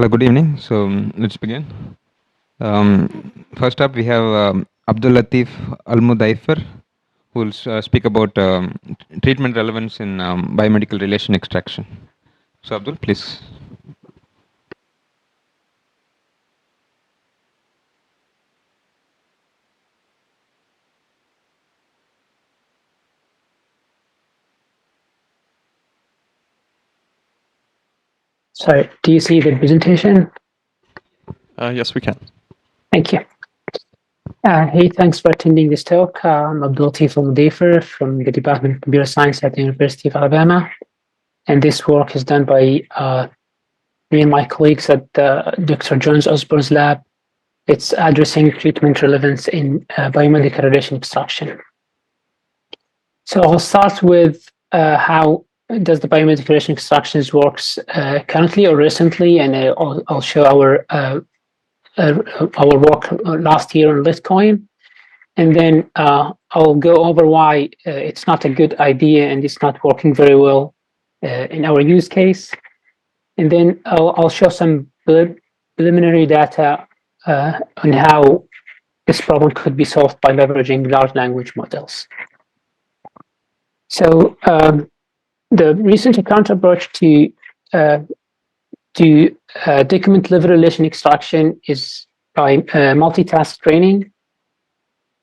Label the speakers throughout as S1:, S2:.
S1: Hello, good evening. So let's begin. First up, we have Abdulateef Almudaifer, who will speak about treatment relevance in biomedical relation extraction. So Abdul, please.
S2: Sorry, do you see the presentation?
S3: Yes, we can.
S2: Thank you. Hey, thanks for attending this talk. I'm Abdulateef Almudaifer from the Department of Computer Science at the University of Alabama. And this work is done by me and my colleagues at Dr. Jones Osborne's lab. It's addressing treatment relevance in biomedical relation extraction. So I'll start with how does the biomedical relation extractions works currently or recently, and I'll show our work last year on LitCoin, and then I'll go over why it's not a good idea and it's not working very well in our use case, and then I'll show some preliminary data on how this problem could be solved by leveraging large language models. So the recent account approach to document-level relation extraction is by multitask training,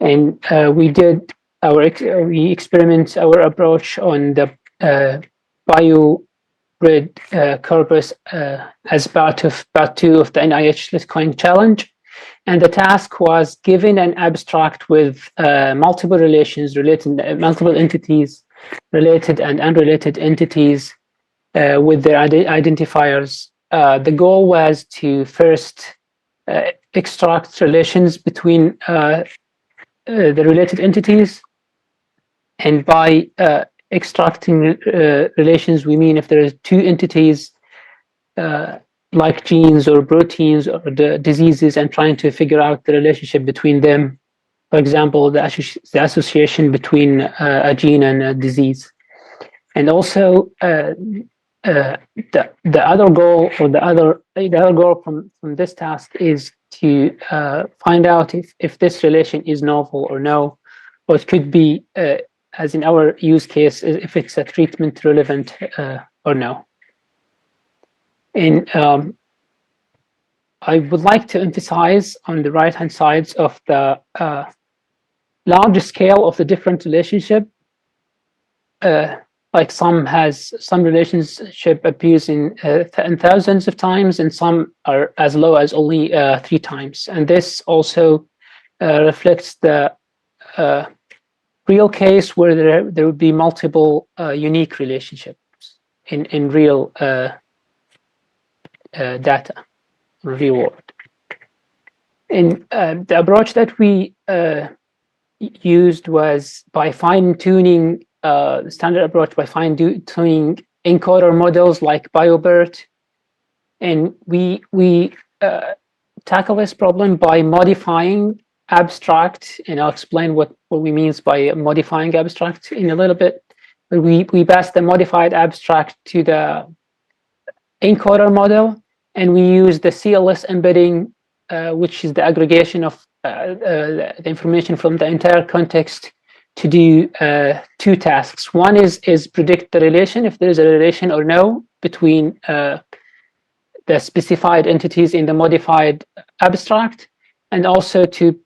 S2: and we experiment our approach on the Byrd corpus as part 2 of the NIH LitCoin challenge, and the task was given an abstract with multiple relations related multiple entities, related and unrelated entities with their identifiers. The goal was to first extract relations between the related entities, and by extracting relations, we mean if there are two entities like genes or proteins or the diseases, and trying to figure out the relationship between them. For example, the association between a gene and a disease. And also the other goal, or the other goal from this task is to find out if this relation is novel or no, or it could be, as in our use case, if it's a treatment relevant or no. And I would like to emphasize on the right-hand sides of the large scale of the different relationship. Like some relationship appears in thousands of times, and some are as low as only 3 times. And this also reflects the real case where there would be multiple unique relationships in real data, real world. And the approach that we used was by fine-tuning the standard approach, by fine-tuning encoder models like Byrd, and we tackle this problem by modifying abstract, and I'll explain what we mean by modifying abstract in a little bit. But we pass the modified abstract to the encoder model, and we use the CLS embedding, which is the aggregation of the information from the entire context, to do 2 tasks. One is predict the relation, if there is a relation or no, between the specified entities in the modified abstract, and also to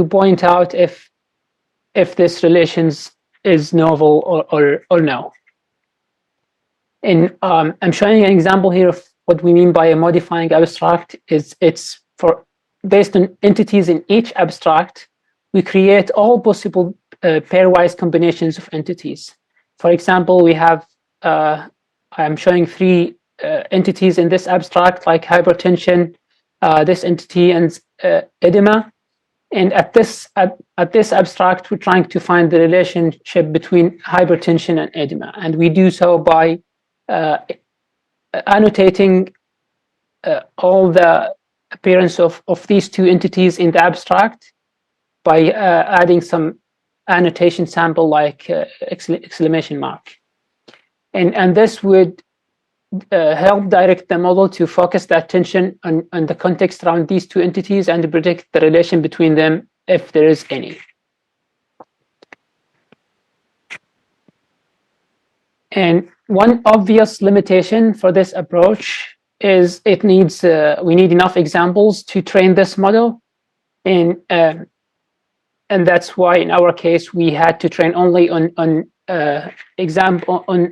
S2: point out if this relations is novel or no. And I'm showing an example here of what we mean by a modifying abstract. It's based on entities in each abstract. We create all possible pairwise combinations of entities. For example, we have, I'm showing 3 entities in this abstract, like hypertension, this entity, and edema. And at this abstract, we're trying to find the relationship between hypertension and edema. And we do so by annotating all the appearance of these 2 entities in the abstract, by adding some annotation sample like exclamation mark. And this would help direct the model to focus the attention on the context around these two entities and predict the relation between them if there is any. And one obvious limitation for this approach is it needs we need enough examples to train this model, and that's why in our case we had to train only on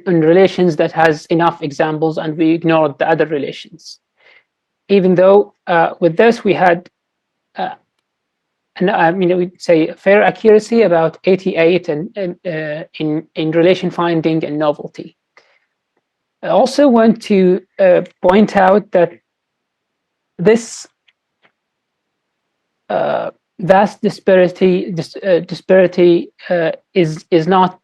S2: relations that has enough examples, and we ignored the other relations. Even though with this we had we'd say fair accuracy about 88 in relation finding and novelty. I also want to point out that this vast disparity is not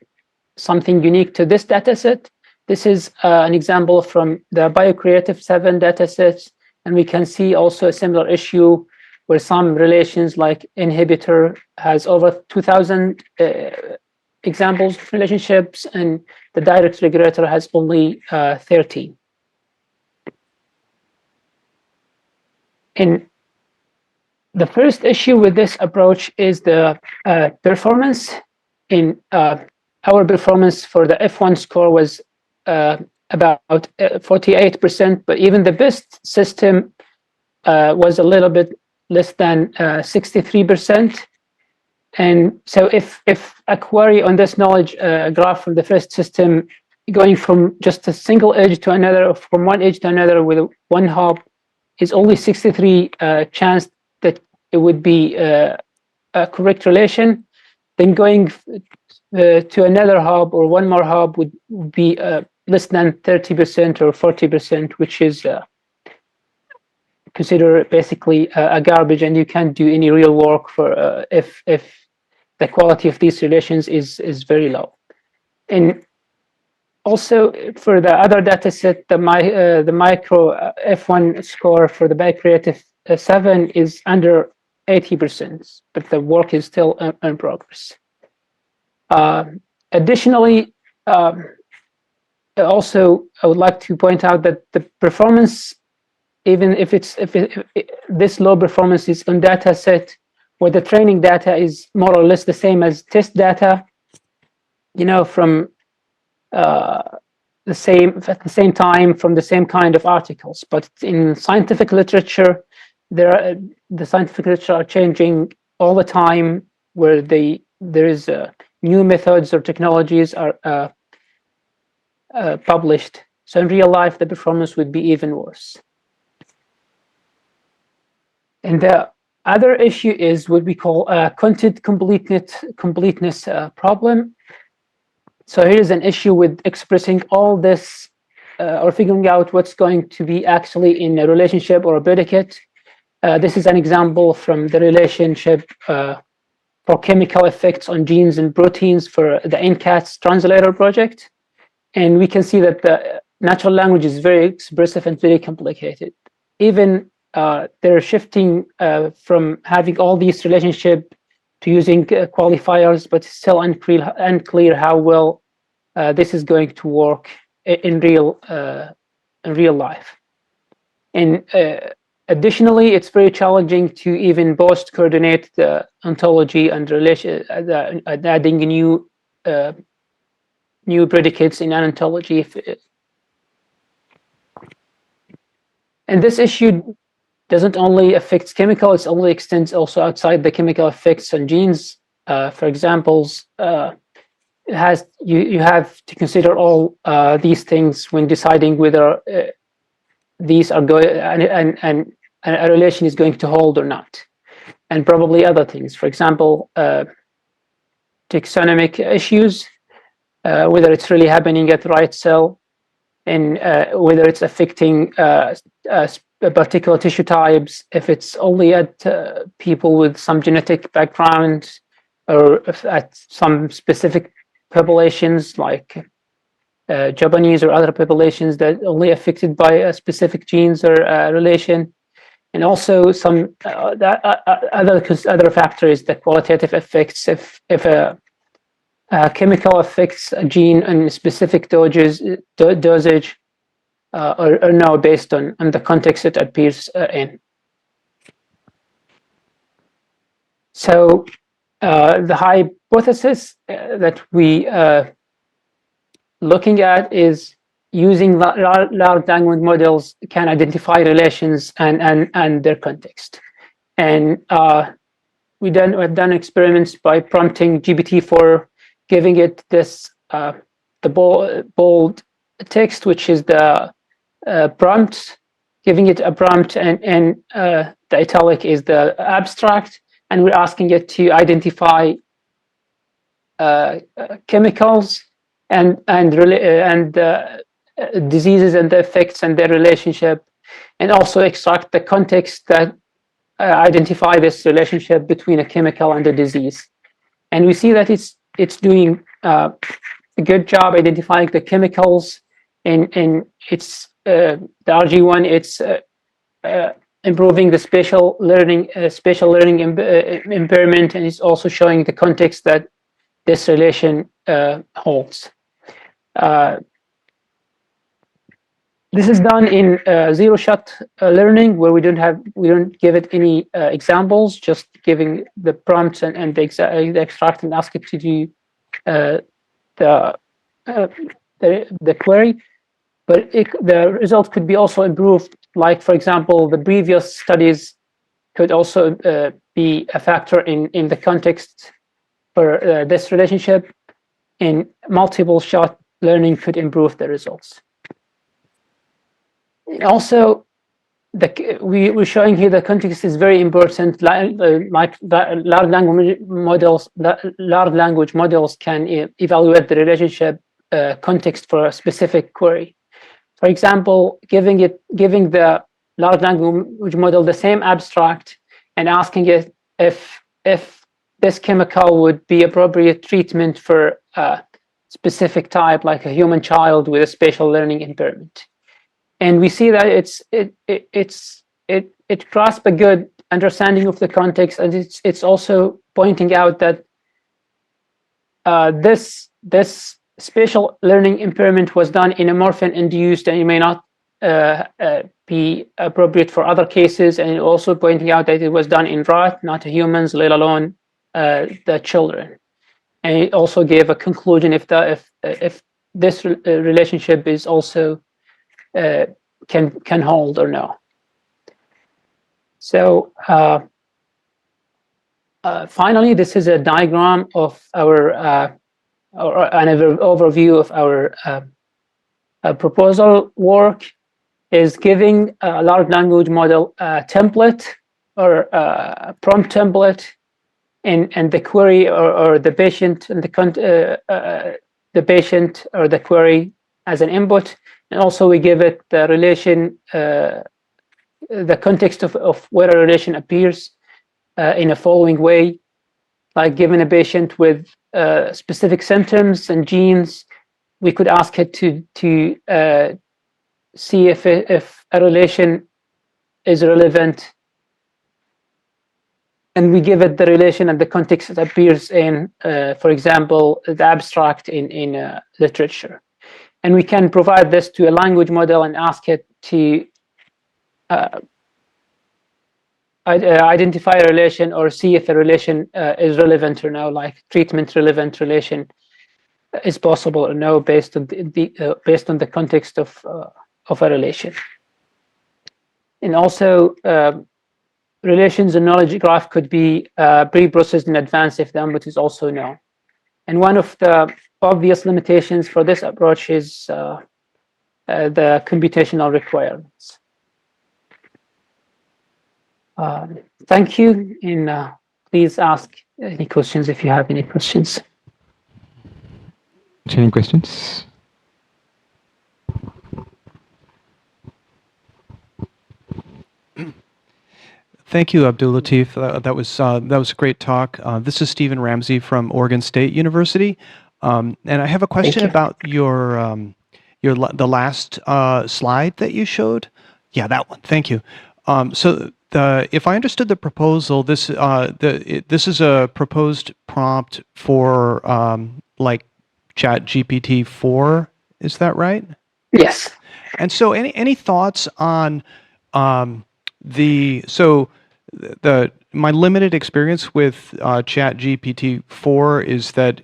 S2: something unique to this dataset. This is an example from the Biocreative 7 dataset, and we can see also a similar issue where some relations like inhibitor has over 2,000 examples of relationships, and the direct regulator has only 13. And the first issue with this approach is the performance. In our performance for the F1 score was about 48%, but even the best system was a little bit less than 63%. And so if a query on this knowledge graph from the first system going from just a single edge to another, or from one edge to another with one hop, is only 63 chance that it would be a correct relation, then going to another hub or one more hub would be less than 30% or 40%, which is considered basically a garbage, and you can't do any real work for if the quality of these relations is very low. And also for the other data set, the micro F1 score for the Biocreative 7 is under 80%, but the work is still in progress. Additionally, also I would like to point out that the performance, even if this low performance is on data set where the training data is more or less the same as test data, from at the same time from the same kind of articles. But in scientific literature, the scientific literature are changing all the time, where there is new methods or technologies are published. So in real life, the performance would be even worse. And the other issue is what we call content completeness problem. So here's an issue with expressing all this or figuring out what's going to be actually in a relationship or a predicate. This is an example from the relationship for chemical effects on genes and proteins for the NCATS translator project. And we can see that the natural language is very expressive and very complicated. Even they're shifting from having all these relationships to using qualifiers, but it's still unclear how well this is going to work in real life. And additionally, it's very challenging to even both coordinate the ontology and relation, adding new predicates in an ontology. And this issue doesn't only affect chemical; it only extends also outside the chemical effects on genes. For examples, you have to consider all these things when deciding whether these are going and a relation is going to hold or not, and probably other things. For example, taxonomic issues, whether it's really happening at the right cell, and whether it's affecting particular tissue types, if it's only at people with some genetic background, or if at some specific populations like Japanese or other populations that only affected by specific genes or relation, and also some other factors, the qualitative effects. If a chemical affects a gene in specific dosage, or no, based on the context it appears in. So the hypothesis that we looking at is using large language models can identify relations and their context. And we've done experiments by prompting GPT-4, giving it this the bold text, which is the prompt, giving it a prompt, and the italic is the abstract, and we're asking it to identify chemicals and diseases and the effects and their relationship, and also extract the context that identify this relationship between a chemical and a disease. And we see that it's doing a good job identifying the chemicals, and it's the RG1. It's improving the spatial learning impairment, and it's also showing the context that this relation holds. This is done in zero-shot learning, where we don't give it any examples, just giving the prompts and the extract and ask it to do the query. But the result could be also improved. Like, for example, the previous studies could also be a factor in the context for this relationship. In multiple shot learning could improve the results. Also, we're showing here the context is very important. Like large language models can evaluate the relationship context for a specific query. For example, giving the large language model the same abstract and asking it if this chemical would be appropriate treatment for a specific type, like a human child with a spatial learning impairment. And we see that it grasps a good understanding of the context, and it's also pointing out that this spatial learning impairment was done in a morphine-induced, and it may not be appropriate for other cases. And also pointing out that it was done in rat, not humans, let alone the children. And it also gave a conclusion if this relationship is also can hold or no. So finally, this is a diagram of our or an overview of our proposal work. Is giving a large language model a template or a prompt template, and the query or the patient and the patient or the query as an input. And also we give it the relation, the context of where a relation appears in a following way, like given a patient with specific symptoms and genes, we could ask it to see if a relation is relevant, and we give it the relation and the context that appears in, for example, the abstract in literature. And we can provide this to a language model and ask it to identify a relation or see if a relation is relevant or no, like treatment-relevant relation is possible or no, based on the context of a relation. And also, relations and knowledge graph could be pre-processed in advance if the input is also known. And one of the obvious limitations for this approach is the computational requirements. Thank you, and please ask any questions if you have any questions.
S1: Any questions?
S3: Thank you, Abdulateef. That was a great talk. This is Stephen Ramsey from Oregon State University, and I have a question about the last slide that you showed. Yeah, that one. Thank you. So if I understood the proposal, this is a proposed prompt for like ChatGPT 4. Is that right?
S2: Yes.
S3: And so, any thoughts on my limited experience with ChatGPT 4 is that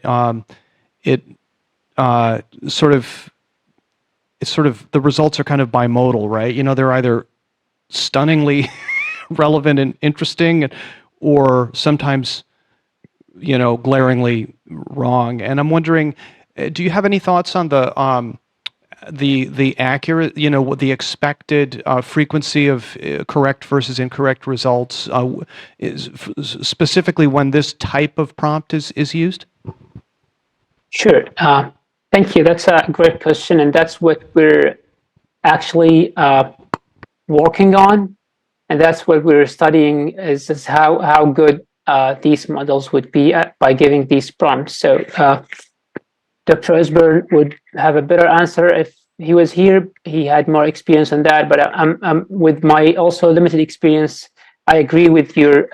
S3: it sort of the results are kind of bimodal, right? You know, they're either stunningly relevant and interesting, or sometimes, you know, glaringly wrong. And I'm wondering, do you have any thoughts on the accurate, you know, the expected frequency of correct versus incorrect results, specifically when this type of prompt is used?
S2: Sure. Thank you. That's a great question, and that's what we're actually working on, and that's what we're studying is how good these models would be by giving these prompts. So Dr. Osborne would have a better answer if he was here. He had more experience on that, but I'm with my also limited experience, I agree with your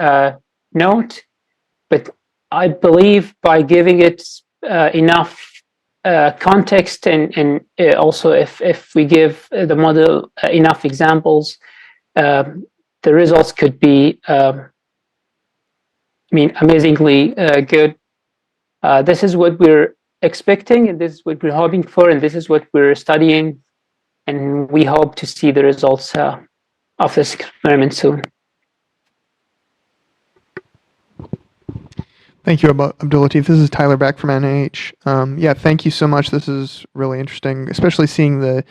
S2: note, but I believe by giving it enough context and also if we give the model enough examples, the results could be, amazingly good. This is what we're expecting, and this is what we're hoping for, and this is what we're studying, and we hope to see the results of this experiment soon.
S4: Thank you, Abdulateef. This is Tyler back from NIH. Yeah, thank you so much. This is really interesting, especially seeing the,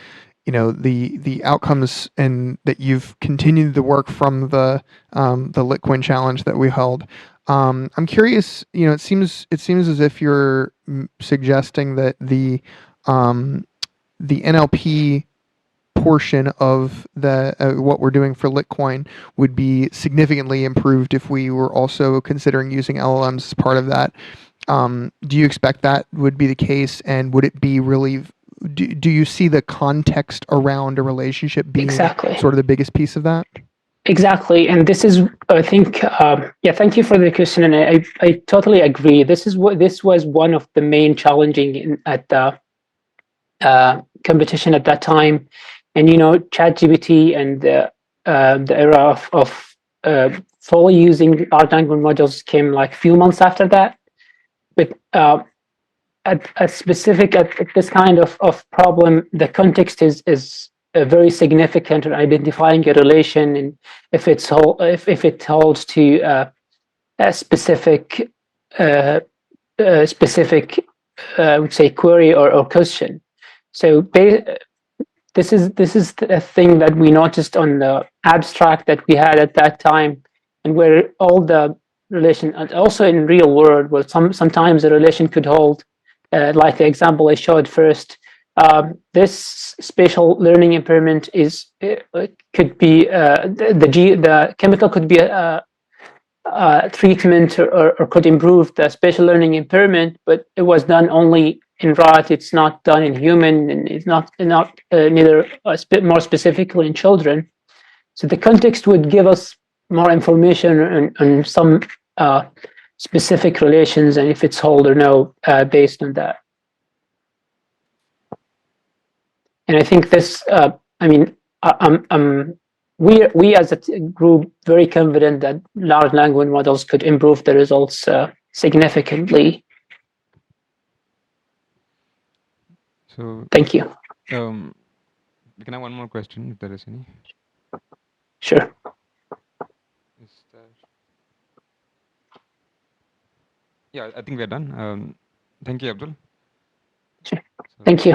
S4: you know, the outcomes and that you've continued the work from the LitCoin challenge that we held. I'm curious. You know, it seems as if you're suggesting that the NLP portion of the what we're doing for LitCoin would be significantly improved if we were also considering using LLMs as part of that. Do you expect that would be the case, and would it be really? Do you see the context around a relationship being sort of the biggest piece of that?
S2: Exactly, and this is, I think, yeah. Thank you for the question, and I totally agree. This was one of the main challenging at the competition at that time. And, you know, ChatGPT and the era of fully using large language models came like a few months after that. But at this kind of problem, the context is very significant in identifying a relation, and if it holds to a specific I would say query or question. So this is a thing that we noticed on the abstract that we had at that time, and where all the relation, and also in real world, where sometimes a relation could hold, like the example I showed first. This spatial learning impairment could be the chemical could be a treatment or could improve the spatial learning impairment, but it was done only in rat. It's not done in human, and it's not neither more specifically in children. So the context would give us more information on some specific relations, and if it's hold or no, based on that. And I think this, we as a group very confident that large language models could improve the results significantly.
S1: So
S2: thank you.
S1: Can I have one more question, if there is any?
S2: Sure.
S1: Yeah, I think we're done. Thank you, Abdul.
S2: Sure. Thank you.